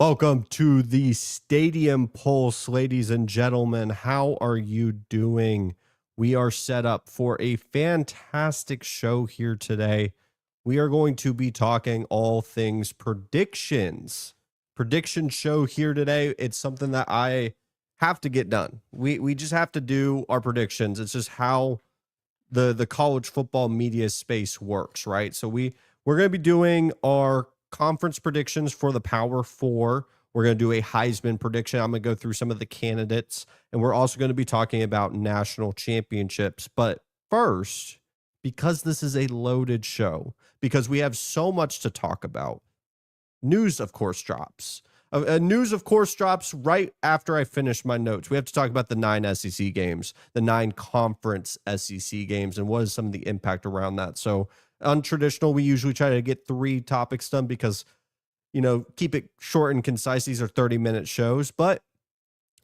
Welcome to the Stadium Pulse, ladies and gentlemen. How are you doing? We are set up for a fantastic show here today. We are going to be talking all things predictions. Prediction show here today. It's something that I have to get done. We just have to do our predictions. It's just how the college football media space works, right? So we're going to be doing our conference predictions for the Power Four. We're going to do a Heisman prediction. I'm going to go through some of the candidates, and we're also going to be talking about national championships. But first, because this is a loaded show, because we have so much to talk about, news, of course, drops. News, of course, drops right after I finish my notes. We have to talk about the 9 SEC games, the 9 conference SEC games, and what is some of the impact around that. So untraditional, we usually try to get 3 topics done because, keep it short and concise. These are 30-minute shows, but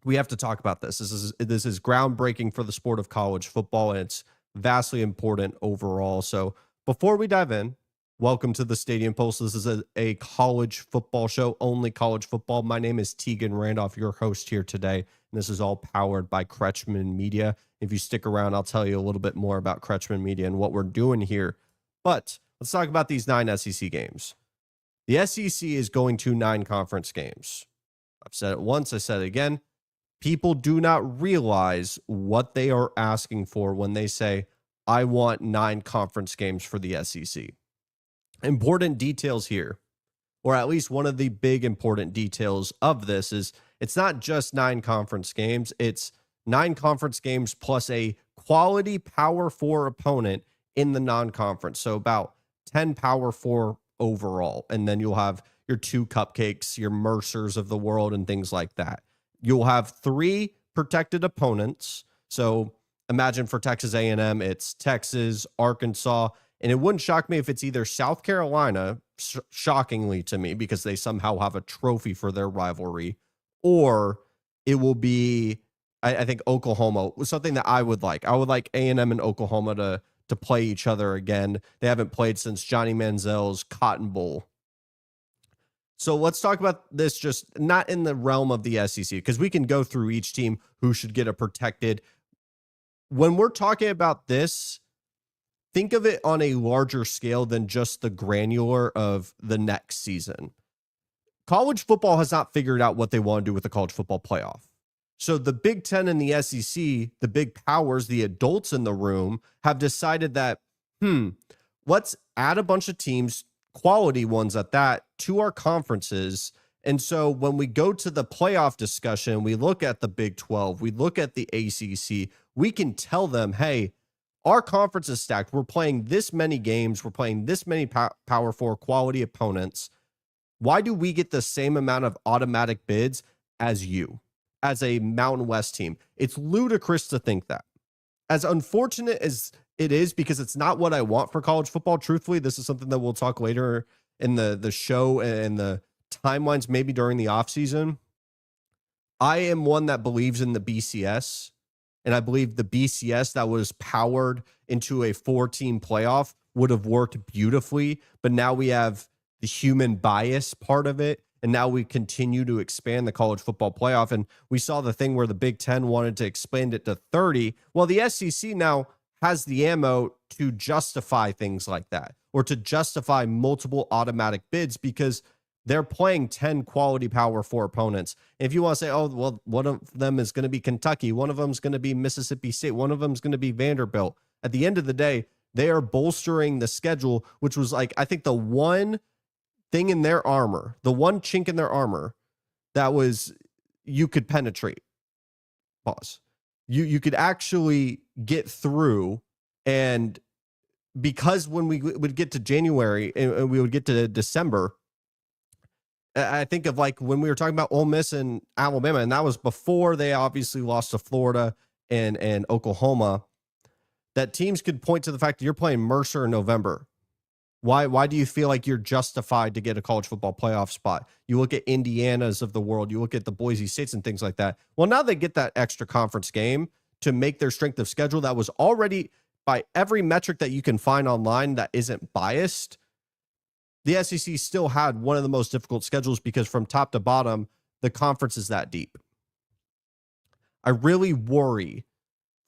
we have to talk about this. This is groundbreaking for the sport of college football, and it's vastly important overall. So before we dive in, welcome to the Stadium Pulse. This is a college football show, only college football. My name is Tegan Randolph, your host here today, and this is all powered by Kretschmann Media. If you stick around, I'll tell you a little bit more about Kretschmann Media and what we're doing here. But let's talk about these 9 SEC games. The SEC is going to 9 conference games. I've said it once, I said it again. People do not realize what they are asking for when they say, I want 9 conference games for the SEC. Important details here, or at least one of the big important details of this is it's not just 9 conference games. It's 9 conference games plus a quality Power 4 opponent in the non-conference. So about 10 Power 4 overall. And then you'll have your 2 cupcakes, your Mercers of the world, and things like that. You'll have 3 protected opponents. So imagine for Texas A&M, it's Texas, Arkansas, and it wouldn't shock me if it's either South Carolina, shockingly to me, because they somehow have a trophy for their rivalry, or it will be, I think, Oklahoma, something that I would like. I would like A&M and Oklahoma to play each other again. They haven't played since Johnny Manziel's Cotton Bowl. So let's talk about this just not in the realm of the SEC, because we can go through each team who should get a protected. When we're talking about this, think of it on a larger scale than just the granular of the next season. College football has not figured out what they want to do with the college football playoff. So the Big Ten and the SEC, the big powers, the adults in the room, have decided that, let's add a bunch of teams, quality ones at that, to our conferences. And so when we go to the playoff discussion, we look at the Big 12, we look at the ACC, we can tell them, hey, our conference is stacked. We're playing this many games. We're playing this many Power 4 quality opponents. Why do we get the same amount of automatic bids as you, as a Mountain West team? It's ludicrous to think that. As unfortunate as it is, because it's not what I want for college football, truthfully, this is something that we'll talk later in the show and the timelines, maybe during the offseason. I am one that believes in the BCS. And I believe the BCS that was powered into a 4-team playoff would have worked beautifully. But now we have the human bias part of it. And now we continue to expand the college football playoff. And we saw the thing where the Big Ten wanted to expand it to 30. Well, the SEC now has the ammo to justify things like that, or to justify multiple automatic bids, because they're playing 10 quality Power 4 opponents. If you want to say, oh, well, one of them is going to be Kentucky, one of them is going to be Mississippi State, one of them is going to be Vanderbilt. At the end of the day, they are bolstering the schedule, which was like, I think the one thing in their armor, the one chink in their armor that was you could penetrate. Pause. You could actually get through. And because when we would get to January and we would get to December, I think of like when we were talking about Ole Miss and Alabama, and that was before they obviously lost to Florida and Oklahoma, that teams could point to the fact that you're playing Mercer in November. Why do you feel like you're justified to get a college football playoff spot? You look at Indiana's of the world, you look at the Boise States and things like that. Well, now they get that extra conference game to make their strength of schedule that was already, by every metric that you can find online that isn't biased, the SEC still had one of the most difficult schedules because from top to bottom, the conference is that deep. I really worry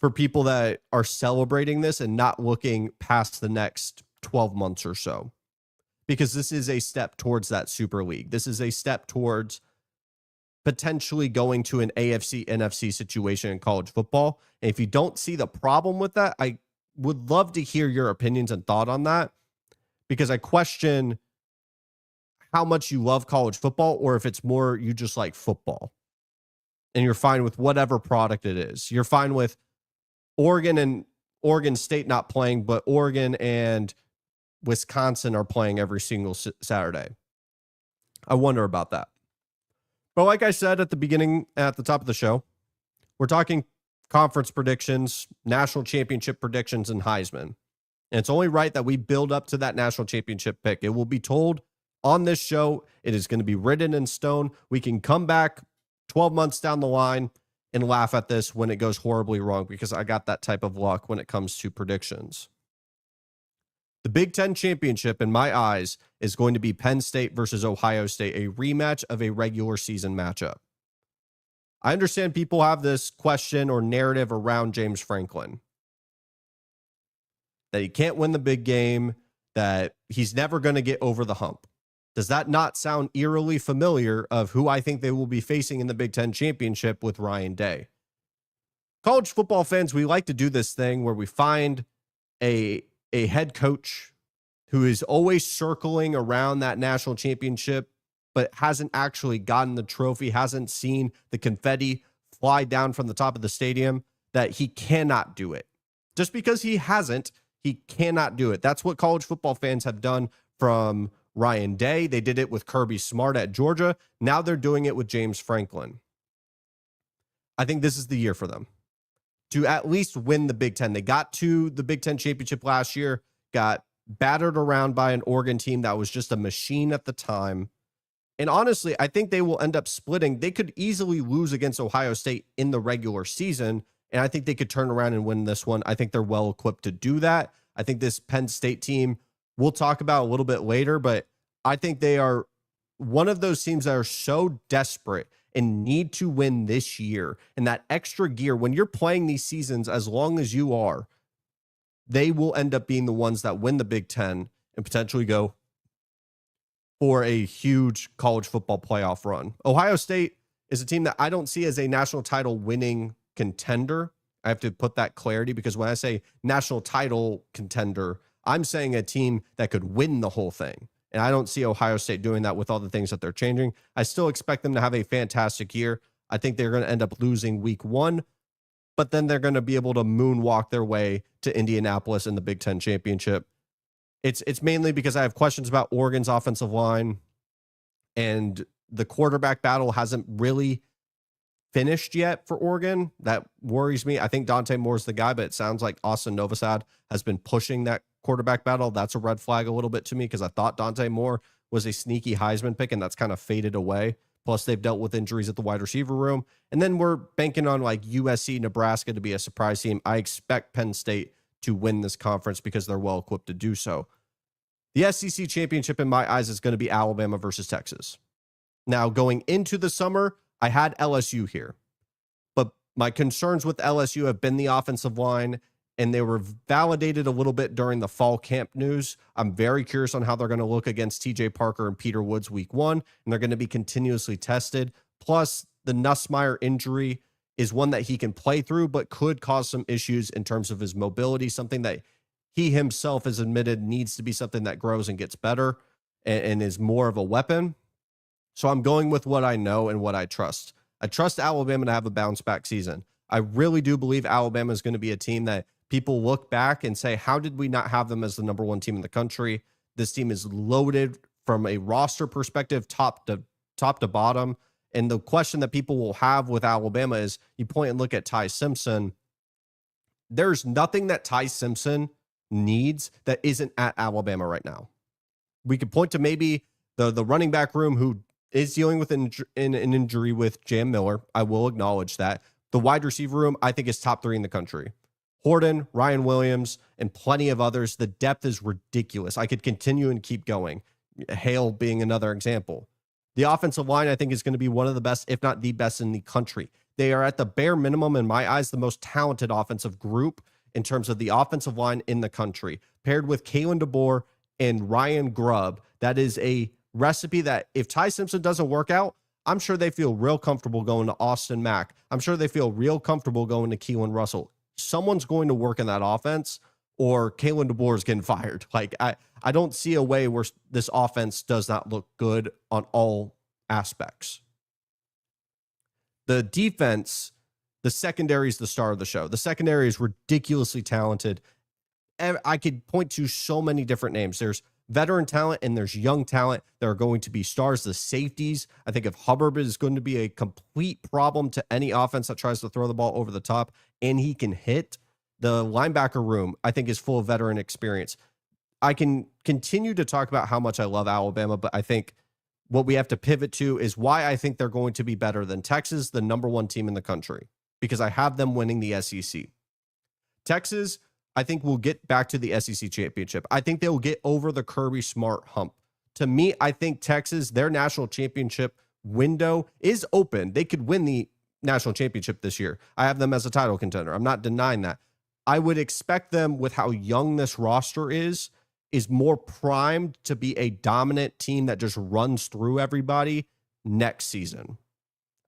for people that are celebrating this and not looking past the next 12 months or so, because this is a step towards that Super League. This is a step towards potentially going to an AFC, NFC situation in college football. And if you don't see the problem with that, I would love to hear your opinions and thought on that, because I question how much you love college football, or if it's more you just like football and you're fine with whatever product it is. You're fine with Oregon and Oregon State not playing, but Oregon and Wisconsin are playing every single Saturday. I wonder about that. But like I said at the top of the show, we're talking conference predictions, national championship predictions, and Heisman. And it's only right that we build up to that national championship pick. It will be told on this show. It is going to be written in stone. We can come back 12 months down the line and laugh at this when it goes horribly wrong, because I got that type of luck when it comes to predictions. The Big Ten championship, in my eyes, is going to be Penn State versus Ohio State, a rematch of a regular season matchup. I understand people have this question or narrative around James Franklin, that he can't win the big game, that he's never going to get over the hump. Does that not sound eerily familiar of who I think they will be facing in the Big Ten championship with Ryan Day? College football fans, we like to do this thing where we find a head coach who is always circling around that national championship, but hasn't actually gotten the trophy, hasn't seen the confetti fly down from the top of the stadium, that he cannot do it. Just because he hasn't, he cannot do it. That's what college football fans have done from Ryan Day. They did it with Kirby Smart at Georgia. Now they're doing it with James Franklin. I think this is the year for them to at least win the Big Ten. They got to the Big Ten championship last year, got battered around by an Oregon team that was just a machine at the time. And honestly, I think they will end up splitting. They could easily lose against Ohio State in the regular season, and I think they could turn around and win this one. I think they're well equipped to do that. I think this Penn State team, we'll talk about a little bit later, but I think they are one of those teams that are so desperate and need to win this year. And that extra gear, when you're playing these seasons, as long as you are, they will end up being the ones that win the Big Ten and potentially go for a huge college football playoff run. Ohio State is a team that I don't see as a national title winning contender. I have to put that clarity, because when I say national title contender, I'm saying a team that could win the whole thing. And I don't see Ohio State doing that with all the things that they're changing. I still expect them to have a fantastic year. I think they're going to end up losing week 1, but then they're going to be able to moonwalk their way to Indianapolis in the Big Ten championship. It's mainly because I have questions about Oregon's offensive line, and the quarterback battle hasn't really finished yet for Oregon. That worries me. I think Dante Moore's the guy, but it sounds like Austin Novosad has been pushing that quarterback battle. That's a red flag a little bit to me, because I thought Dante Moore was a sneaky Heisman pick, and that's kind of faded away. Plus, they've dealt with injuries at the wide receiver room. And then we're banking on like USC, Nebraska to be a surprise team. I expect Penn State to win this conference because they're well equipped to do so. The SEC championship, in my eyes, is going to be Alabama versus Texas. Now, going into the summer, I had LSU here, but my concerns with LSU have been the offensive line, and they were validated a little bit during the fall camp news. I'm very curious on how they're going to look against TJ Parker and Peter Woods week 1, and they're going to be continuously tested. Plus, the Nussmeier injury is one that he can play through, but could cause some issues in terms of his mobility, something that he himself has admitted needs to be something that grows and gets better and is more of a weapon. So I'm going with what I know and what I trust. I trust Alabama to have a bounce back season. I really do believe Alabama is going to be a team that people look back and say, how did we not have them as the number 1 team in the country? This team is loaded from a roster perspective, top to bottom. And the question that people will have with Alabama is, you point and look at Ty Simpson. There's nothing that Ty Simpson needs that isn't at Alabama right now. We could point to maybe the running back room, who is dealing with an injury with Jam Miller. I will acknowledge that. The wide receiver room, I think, is top 3 in the country. Horton, Ryan Williams, and plenty of others. The depth is ridiculous. I could continue and keep going. Hale being another example. The offensive line, I think, is going to be one of the best, if not the best in the country. They are at the bare minimum, in my eyes, the most talented offensive group in terms of the offensive line in the country. Paired with Kalen DeBoer and Ryan Grubb, that is a recipe that if Ty Simpson doesn't work out, I'm sure they feel real comfortable going to Austin Mack. I'm sure they feel real comfortable going to Keelan Russell. Someone's going to work in that offense, or Kalen DeBoer is getting fired. Like, I don't see a way where this offense does not look good on all aspects. The defense, the secondary is the star of the show. The secondary is ridiculously talented. I could point to so many different names. There's veteran talent and there's young talent that are going to be stars. The safeties, I think if Hubbard is going to be a complete problem to any offense that tries to throw the ball over the top and he can hit. The linebacker room, I think, is full of veteran experience. I can continue to talk about how much I love Alabama, but I think what we have to pivot to is why I think they're going to be better than Texas, the number one team in the country, because I have them winning the SEC. Texas, I think, will get back to the SEC championship. I think they'll get over the Kirby Smart hump. To me, I think Texas, their national championship window is open. They could win the national championship this year. I have them as a title contender. I'm not denying that. I would expect them, with how young this roster is more primed to be a dominant team that just runs through everybody next season.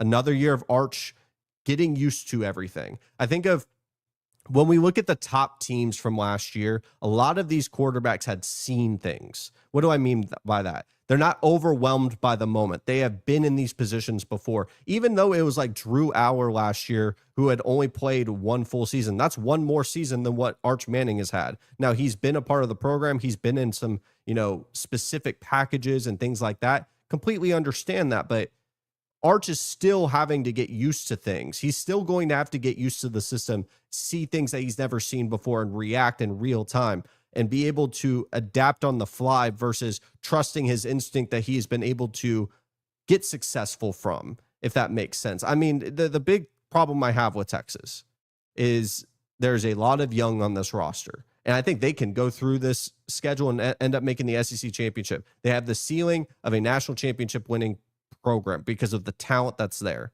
Another year of Arch getting used to everything. I think of when we look at the top teams from last year, a lot of these quarterbacks had seen things. What do I mean by that? They're not overwhelmed by the moment. They have been in these positions before. Even though it was like Drew Aller last year, who had only played one full season. That's one more season than what Arch Manning has had. Now, he's been a part of the program. He's been in some, specific packages and things like that. Completely understand that, but Arch is still having to get used to things. He's still going to have to get used to the system, see things that he's never seen before, and react in real time, and be able to adapt on the fly versus trusting his instinct that he's been able to get successful from, if that makes sense. I mean, the big problem I have with Texas is there's a lot of young on this roster. And I think they can go through this schedule and end up making the SEC championship. They have the ceiling of a national championship winning program because of the talent that's there.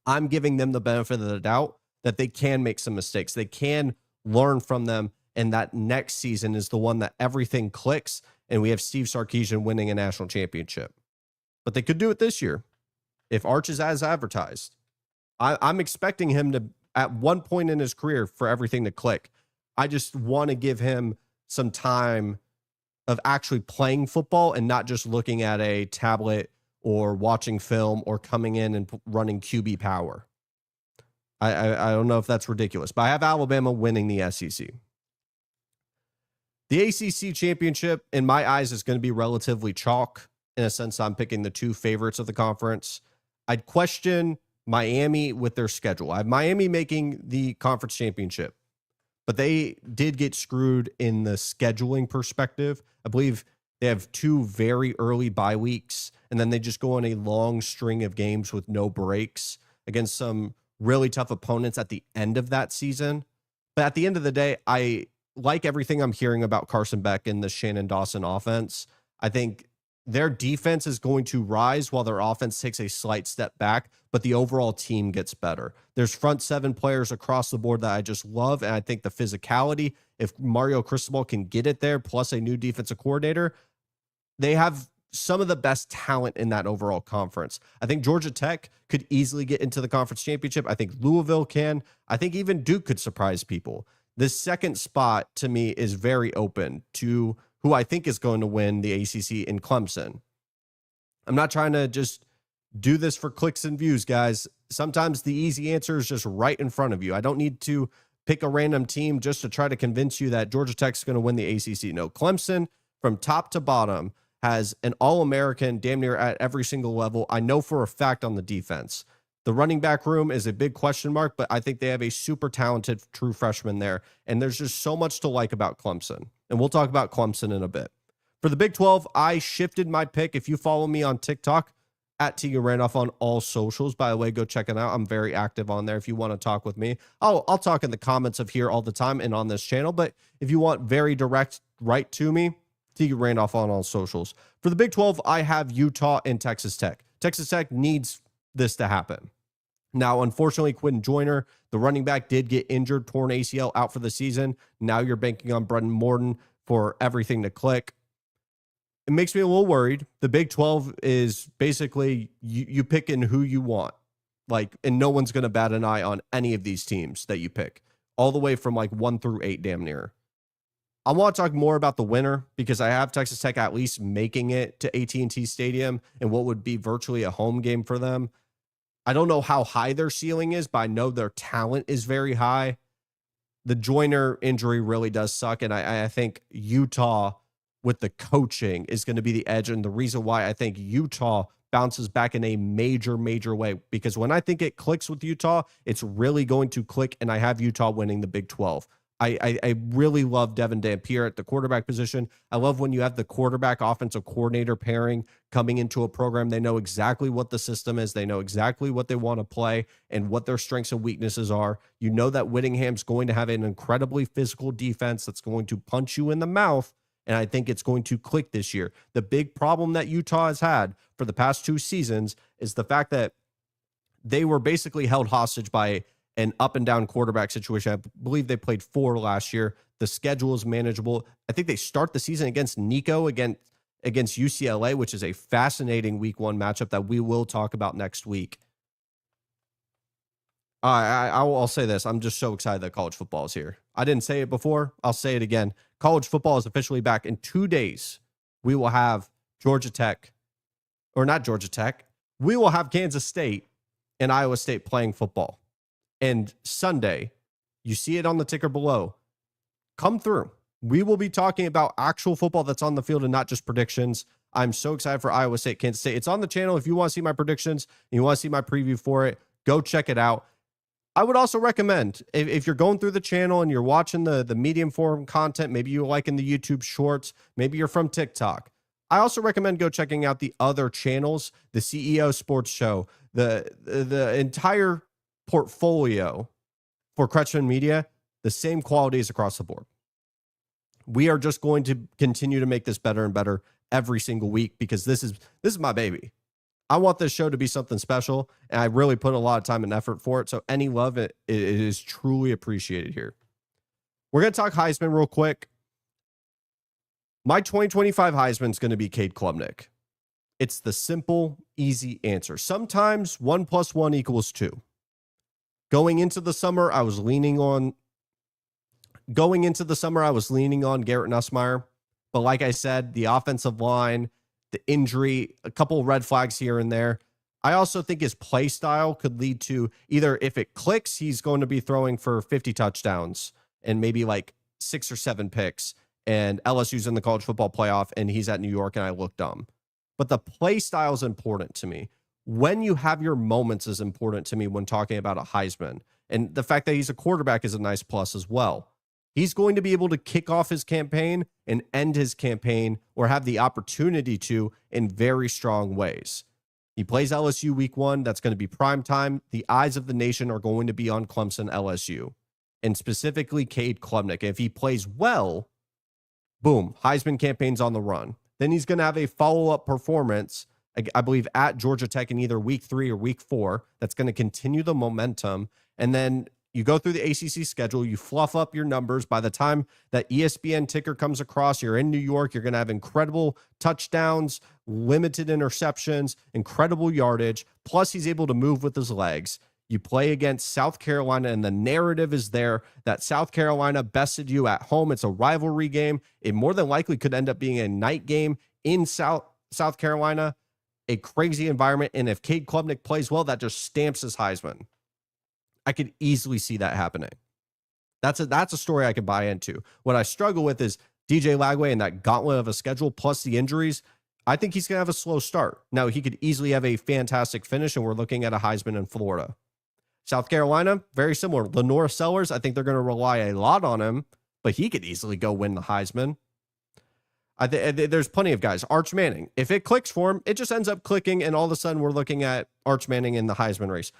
I'm giving them the benefit of the doubt that they can make some mistakes. They can learn from them. And that next season is the one that everything clicks. And we have Steve Sarkisian winning a national championship. But they could do it this year if Arch is as advertised. I'm expecting him to, at one point in his career, for everything to click. I just want to give him some time of actually playing football and not just looking at a tablet or watching film or coming in and running QB power. I don't know if that's ridiculous, but I have Alabama winning the SEC. The ACC championship, in my eyes, is going to be relatively chalk. In a sense, I'm picking the two favorites of the conference. I'd question Miami with their schedule. I have Miami making the conference championship, but they did get screwed in the scheduling perspective. I believe they have 2 very early bye weeks, and then they just go on a long string of games with no breaks against some really tough opponents at the end of that season. But at the end of the day, I like everything I'm hearing about Carson Beck and the Shannon Dawson offense. I think their defense is going to rise while their offense takes a slight step back, but the overall team gets better. There's front 7 players across the board that I just love, and I think the physicality, if Mario Cristobal can get it there, plus a new defensive coordinator, they have some of the best talent in that overall conference. I think Georgia Tech could easily get into the conference championship. I think Louisville can. I think even Duke could surprise people. The second spot, to me, is very open to who I think is going to win the ACC in Clemson. I'm not trying to just do this for clicks and views, guys. Sometimes the easy answer is just right in front of you. I don't need to pick a random team just to try to convince you that Georgia Tech is going to win the ACC. No, Clemson, from top to bottom, has an All-American damn near at every single level. I know for a fact on the defense. The running back room is a big question mark, but I think they have a super talented true freshman there. And there's just so much to like about Clemson. And we'll talk about Clemson in a bit. For the Big 12, I shifted my pick. If you follow me on TikTok, at Tegan Randolph on all socials, by the way, go check it out. I'm very active on there if you want to talk with me. I'll talk in the comments of here all the time and on this channel. But if you want very direct right to me, Tegan Randolph on all socials. For the Big 12, I have Utah and Texas Tech. Texas Tech needs this to happen. Now, unfortunately, Quinn Joyner, the running back, did get injured, torn ACL, out for the season. Now you're banking on Brendan Morton for everything to click. It makes me a little worried. The Big 12 is basically you pick in who you want. And no one's going to bat an eye on any of these teams that you pick, all the way from 1 through 8 damn near. I want to talk more about the winner because I have Texas Tech at least making it to AT&T Stadium and what would be virtually a home game for them. I don't know how high their ceiling is, but I know their talent is very high. The Joyner injury really does suck, and I think Utah with the coaching is going to be the edge, and the reason why I think Utah bounces back in a major, major way, because when I think it clicks with Utah, it's really going to click, and I have Utah winning the Big 12. I really love Devin Dampier at the quarterback position. I love when you have the quarterback offensive coordinator pairing coming into a program. They know exactly what the system is. They know exactly what they want to play and what their strengths and weaknesses are. You know that Whittingham's going to have an incredibly physical defense that's going to punch you in the mouth, and I think it's going to click this year. The big problem that Utah has had for the past 2 seasons is the fact that they were basically held hostage by an up and down quarterback situation. I believe they played 4 last year. The schedule is manageable. I think they start the season against Nico against UCLA, which is a fascinating week 1 matchup that we will talk about next week. I'll say this. I'm just so excited that college football is here. I didn't say it before. I'll say it again. College football is officially back. In 2 days, we will have Georgia Tech, or not Georgia Tech. We will have Kansas State and Iowa State playing football. And Sunday, you see it on the ticker below. Come through. We will be talking about actual football that's on the field and not just predictions. I'm so excited for Iowa State, Kansas State. It's on the channel. If you want to see my predictions and you want to see my preview for it, go check it out. I would also recommend, if you're going through the channel and you're watching the medium form content, maybe you're liking the YouTube shorts, maybe you're from TikTok. I also recommend go checking out the other channels, the CEO Sports Show, the entire portfolio for Kretschmann Media, the same qualities across the board. We are just going to continue to make this better and better every single week because this is my baby. I want this show to be something special, and I really put a lot of time and effort for it. So any love, it is truly appreciated here. We're going to talk Heisman real quick. My 2025 Heisman is going to be Cade Klubnik. It's the simple, easy answer. Sometimes 1 + 1 = 2. Going into the summer, I was leaning on Garrett Nussmeier. But like I said, the offensive line, the injury, a couple of red flags here and there. I also think his play style could lead to either, if it clicks, he's going to be throwing for 50 touchdowns and maybe 6 or 7 picks. And LSU's in the college football playoff and he's at New York and I look dumb. But the play style is important to me. When you have your moments is important to me when talking about a Heisman. And the fact that he's a quarterback is a nice plus as well. He's going to be able to kick off his campaign and end his campaign, or have the opportunity to, in very strong ways. He plays LSU week 1. That's going to be prime time. The eyes of the nation are going to be on Clemson LSU, and specifically Cade Klubnik. If he plays well, boom, Heisman campaign's on the run. Then he's going to have a follow-up performance, I believe, at Georgia Tech in either week 3 or week 4. That's going to continue the momentum. And then you go through the ACC schedule, you fluff up your numbers. By the time that ESPN ticker comes across, you're in New York, you're going to have incredible touchdowns, limited interceptions, incredible yardage. Plus, he's able to move with his legs. You play against South Carolina, and the narrative is there that South Carolina bested you at home. It's a rivalry game. It more than likely could end up being a night game in South Carolina, a crazy environment. And if Cade Klubnik plays well, that just stamps his Heisman. I could easily see that happening. That's a story I could buy into. What I struggle with is DJ Lagway and that gauntlet of a schedule plus the injuries. I think he's going to have a slow start. Now, he could easily have a fantastic finish, and we're looking at a Heisman in Florida. South Carolina, very similar. Lenore Sellers, I think they're going to rely a lot on him, but he could easily go win the Heisman. There's plenty of guys. Arch Manning, if it clicks for him, it just ends up clicking, and all of a sudden we're looking at Arch Manning in the Heisman race.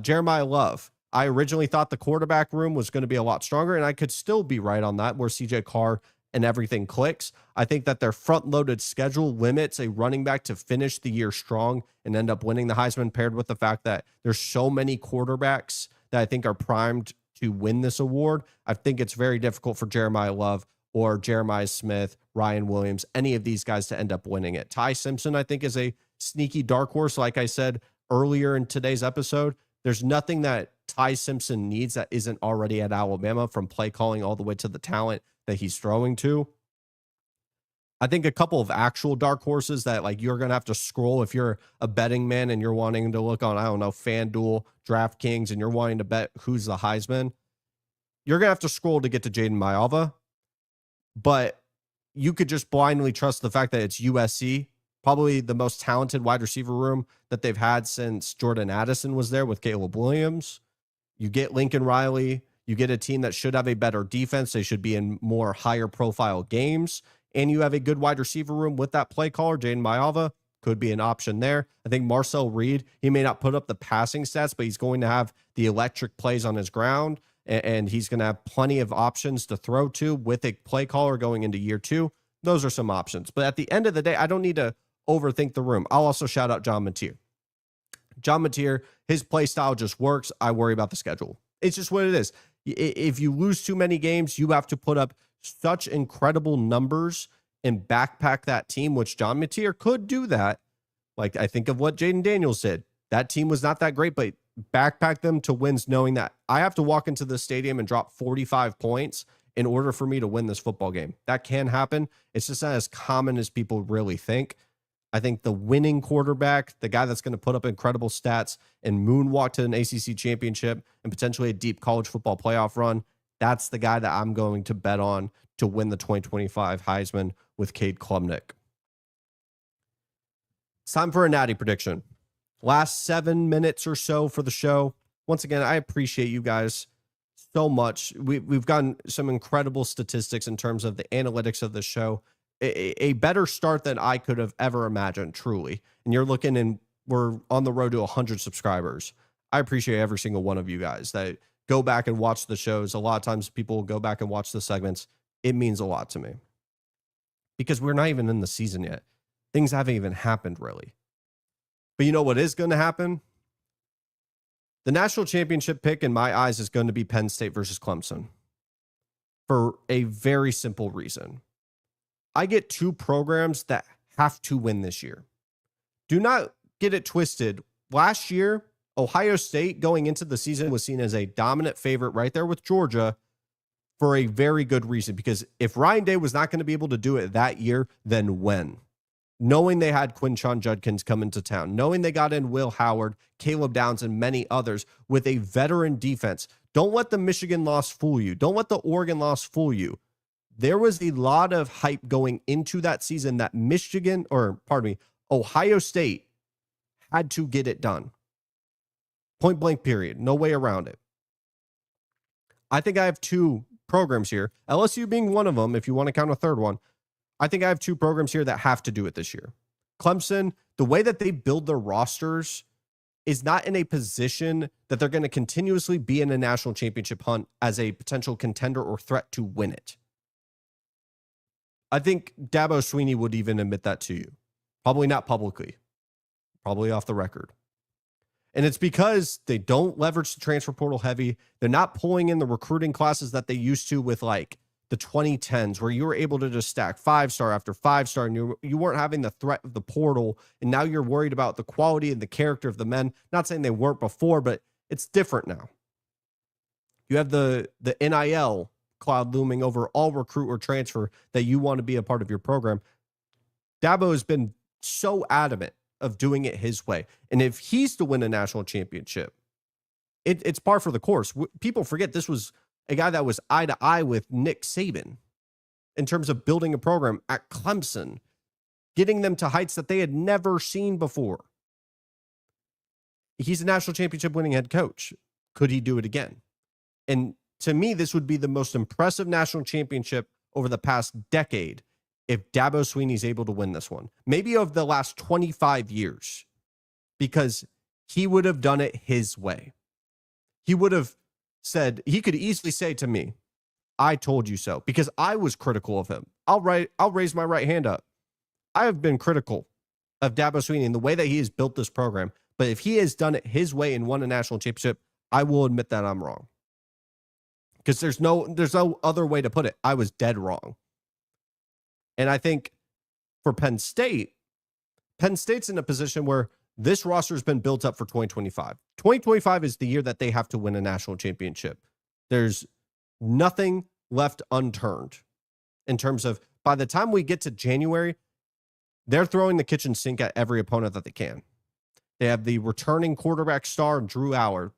Jeremiah Love, I originally thought the quarterback room was going to be a lot stronger, and I could still be right on that, where CJ Carr and everything clicks. I think that their front-loaded schedule limits a running back to finish the year strong and end up winning the Heisman, paired with the fact that there's so many quarterbacks that I think are primed to win this award. I think it's very difficult for Jeremiah Love or Jeremiah Smith, Ryan Williams, any of these guys to end up winning it. Ty Simpson, I think, is a sneaky dark horse. Like I said earlier in today's episode, there's nothing that Ty Simpson needs that isn't already at Alabama, from play calling all the way to the talent that he's throwing to. I think a couple of actual dark horses that like you're going to have to scroll if you're a betting man and you're wanting to look on, I don't know, FanDuel, DraftKings, and you're wanting to bet who's the Heisman. You're going to have to scroll to get to Jaden Maiava, but you could just blindly trust the fact that it's USC, probably the most talented wide receiver room that they've had since Jordan Addison was there with Caleb Williams. You get Lincoln Riley. You get a team that should have a better defense. They should be in more higher profile games. And you have a good wide receiver room with that play caller. Jaden Maiava could be an option there. I think Marcel Reed, he may not put up the passing stats, but he's going to have the electric plays on his ground. And he's going to have plenty of options to throw to with a play caller going into year 2. Those are some options. But at the end of the day, I don't need to overthink the room. I'll also shout out John Mateer. John Mateer, his play style just works. I worry about the schedule. It's just what it is. If you lose too many games, you have to put up such incredible numbers and backpack that team, which John Mateer could do that. Like, I think of what Jaden Daniels did. That team was not that great, but backpack them to wins, knowing that I have to walk into the stadium and drop 45 points in order for me to win this football game. That can happen. It's just not as common as people really think. I think the winning quarterback, the guy that's going to put up incredible stats and moonwalk to an ACC championship and potentially a deep college football playoff run, that's the guy that I'm going to bet on to win the 2025 Heisman with Cade Klubnik. It's time for a natty prediction. Last 7 minutes or so for the show. Once again, I appreciate you guys so much. We've gotten some incredible statistics in terms of the analytics of the show. A better start than I could have ever imagined, truly. And you're looking, and we're on the road to 100 subscribers. I appreciate every single one of you guys that go back and watch the shows. A lot of times people will go back and watch the segments. It means a lot to me because we're not even in the season yet. Things haven't even happened, really. But you know what is going to happen? The national championship pick, in my eyes, is going to be Penn State versus Clemson for a very simple reason. I get 2 programs that have to win this year. Do not get it twisted. Last year, Ohio State going into the season was seen as a dominant favorite right there with Georgia for a very good reason. Because if Ryan Day was not going to be able to do it that year, then when? Knowing they had Quinshon Judkins come into town, knowing they got in Will Howard, Caleb Downs, and many others with a veteran defense. Don't let the Michigan loss fool you. Don't let the Oregon loss fool you. There was a lot of hype going into that season that Ohio State had to get it done. Point blank, period. No way around it. I think I have 2 programs here, LSU being one of them, if you want to count a third one. I think I have 2 programs here that have to do it this year. Clemson, the way that they build their rosters is not in a position that they're going to continuously be in a national championship hunt as a potential contender or threat to win it. I think Dabo Swinney would even admit that to you. Probably not publicly. Probably off the record. And it's because they don't leverage the transfer portal heavy. They're not pulling in the recruiting classes that they used to with like the 2010s, where you were able to just stack 5-star after 5-star and you weren't having the threat of the portal. And now you're worried about the quality and the character of the men. Not saying they weren't before, but it's different now. You have the NIL cloud looming over all recruit or transfer that you want to be a part of your program. Dabo has been so adamant of doing it his way. And if he's to win a national championship, it's par for the course. People forget this was a guy that was eye to eye with Nick Saban in terms of building a program at Clemson, getting them to heights that they had never seen before. He's a national championship winning head coach. Could he do it again? And to me, this would be the most impressive national championship over the past decade if Dabo Swinney's able to win this one. Maybe of the last 25 years, because he would have done it his way. He would have said, he could easily say to me, I told you so, because I was critical of him. I'll raise my right hand up. I have been critical of Dabo Swinney and the way that he has built this program. But if he has done it his way and won a national championship, I will admit that I'm wrong. Because there's no other way to put it. I was dead wrong. And I think for Penn State's in a position where this roster has been built up for 2025. 2025 is the year that they have to win a national championship. There's nothing left unturned in terms of by the time we get to January, they're throwing the kitchen sink at every opponent that they can. They have the returning quarterback star, Drew Allar,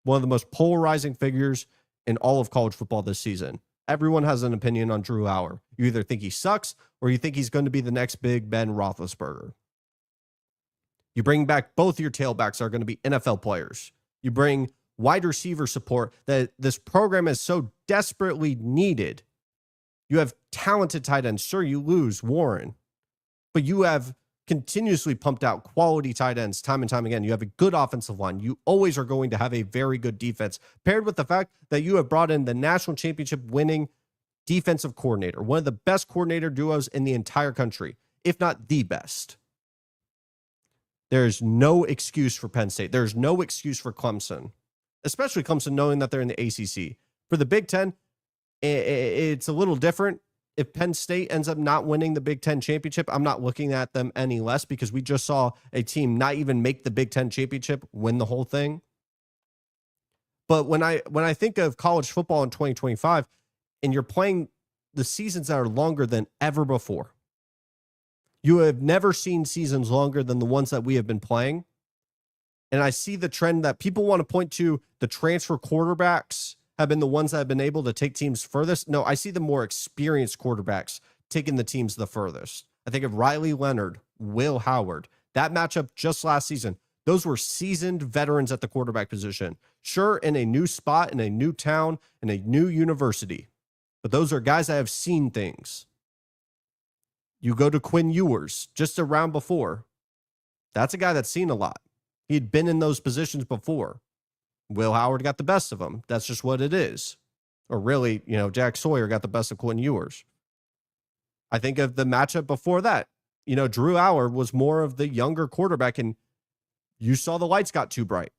one of the most polarizing figures in all of college football this season. Everyone has an opinion on Drew Allar. You either think he sucks or you think he's going to be the next big Ben Roethlisberger. You bring back both your tailbacks are going to be NFL players. You bring wide receiver support that this program is so desperately needed. You have talented tight ends. Sure, you lose Warren, but you have continuously pumped out quality tight ends time and time again. You have a good offensive line. You always are going to have a very good defense, paired with the fact that you have brought in the national championship winning defensive coordinator, one of the best coordinator duos in the entire country, if not the best. There's no excuse for Penn State. There's no excuse for Clemson, especially Clemson knowing that they're in the ACC. For the Big Ten, it's a little different. If Penn State ends up not winning the Big Ten championship, I'm not looking at them any less because we just saw a team not even make the Big Ten championship win the whole thing. But when I think of college football in 2025 and you're playing the seasons that are longer than ever before, you have never seen seasons longer than the ones that we have been playing. And I see the trend that people want to point to the transfer quarterbacks have been the ones that have been able to take teams furthest. No, I see the more experienced quarterbacks taking the teams the furthest. I think of Riley Leonard, Will Howard. That matchup just last season, those were seasoned veterans at the quarterback position. Sure, in a new spot, in a new town, in a new university. But those are guys that have seen things. You go to Quinn Ewers, just a round before. That's a guy that's seen a lot. He'd been in those positions before. Will Howard got the best of him. That's just what it is. Or really, Jack Sawyer got the best of Quinn Ewers. I think of the matchup before that. Drew Allar was more of the younger quarterback, and you saw the lights got too bright.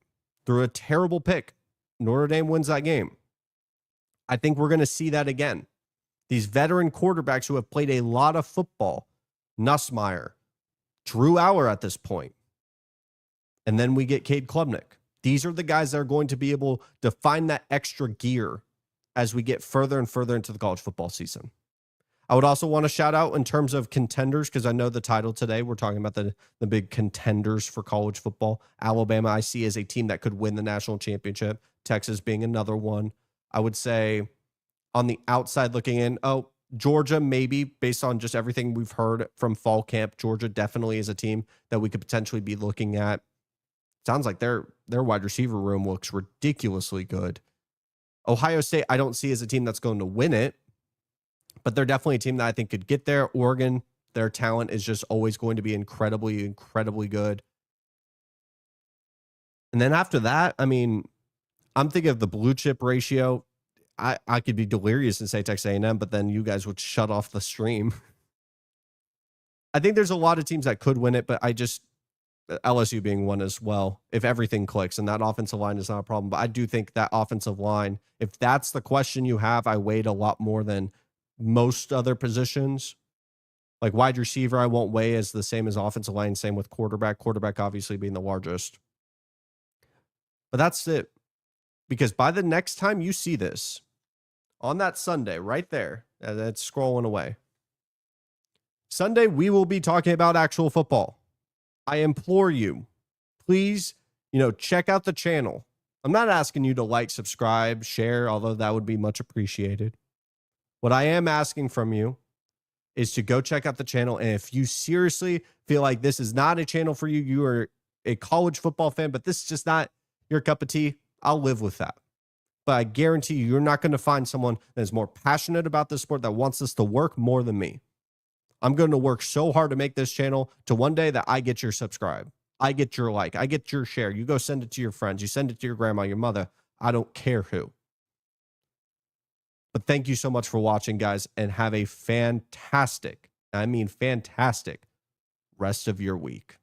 Threw a terrible pick. Notre Dame wins that game. I think we're going to see that again. These veteran quarterbacks who have played a lot of football, Nussmeier, Drew Allar at this point. And then we get Cade Klubnik. These are the guys that are going to be able to find that extra gear as we get further and further into the college football season. I would also want to shout out in terms of contenders, because I know the title today, we're talking about the big contenders for college football. Alabama, I see as a team that could win the national championship. Texas being another one. I would say on the outside looking in, Georgia, maybe based on just everything we've heard from fall camp. Georgia definitely is a team that we could potentially be looking at. Sounds like their wide receiver room looks ridiculously good. Ohio State, I don't see as a team that's going to win it, but they're definitely a team that I think could get there. Oregon, their talent is just always going to be incredibly, incredibly good. And then after that, I'm thinking of the blue chip ratio. I could be delirious and say Texas A&M, but then you guys would shut off the stream. I think there's a lot of teams that could win it, but LSU being one as well, if everything clicks, and that offensive line is not a problem. But I do think that offensive line, if that's the question you have, I weighed a lot more than most other positions. Like wide receiver, I won't weigh as the same as offensive line, same with quarterback. Quarterback obviously being the largest. But that's it. Because by the next time you see this, on that Sunday, right there, that's scrolling away. Sunday, we will be talking about actual football. I implore you, please, check out the channel. I'm not asking you to like, subscribe, share, although that would be much appreciated. What I am asking from you is to go check out the channel. And if you seriously feel like this is not a channel for you, you are a college football fan, but this is just not your cup of tea, I'll live with that. But I guarantee you're not going to find someone that is more passionate about this sport that wants this to work more than me. I'm going to work so hard to make this channel to one day that I get your subscribe. I get your like. I get your share. You go send it to your friends. You send it to your grandma, your mother. I don't care who. But thank you so much for watching, guys, and have a fantastic, I mean fantastic, rest of your week.